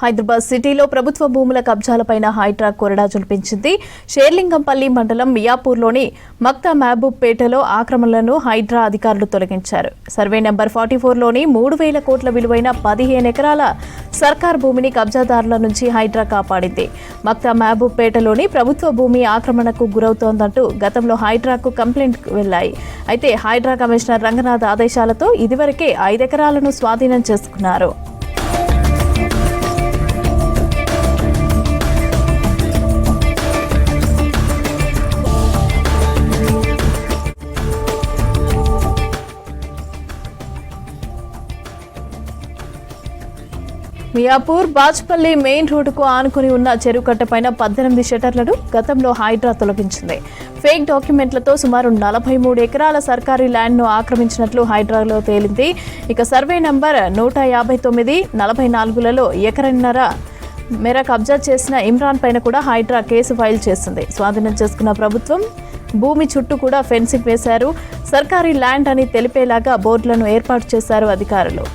హైదరాబాద్ సిటీలో ప్రభుత్వ భూముల కబ్జాలపైన హైడ్రా కొరడా చులిపించింది. షేర్లింగంపల్లి మండలం మియాపూర్లోని మక్తా మహబూబ్ పేటలో ఆక్రమణలను హైడ్రా అధికారులు తొలగించారు. సర్వే నెంబర్ 44లోని 3,000 కోట్ల విలువైన 15 ఎకరాల సర్కార్ భూమిని కబ్జాదారుల నుంచి హైడ్రా కాపాడింది. మక్తా మహబూబ్ పేటలోని ప్రభుత్వ భూమి ఆక్రమణకు గురవుతోందంటూ గతంలో హైడ్రాకు కంప్లైంట్ వెళ్లాయి. అయితే హైడ్రా కమిషనర్ రంగనాథ్ ఆదేశాలతో ఇదివరకే 5 ఎకరాలను స్వాధీనం చేసుకున్నారు. మియాపూర్ బాజ్పల్లి మెయిన్ రోడ్డుకు ఆనుకుని ఉన్న చెరువుకట్టపైన 18 షట్టర్లను గతంలో హైడ్రా తొలగించింది. ఫేక్ డాక్యుమెంట్లతో సుమారు 43 ఎకరాల సర్కారీ ల్యాండ్ను ఆక్రమించినట్లు హైడ్రాలో తేలింది. ఇక సర్వే నంబర్ 159, 44లలో ఎకరన్నర మేర కబ్జా చేసిన ఇమ్రాన్ పైన కూడా హైడ్రా కేసు ఫైల్ చేసింది. స్వాధీనం చేసుకున్న ప్రభుత్వం భూమి చుట్టూ కూడా ఫెన్సింగ్ వేశారు. సర్కారీ ల్యాండ్ అని తెలిపేలాగా బోర్డులను ఏర్పాటు చేశారు అధికారులు.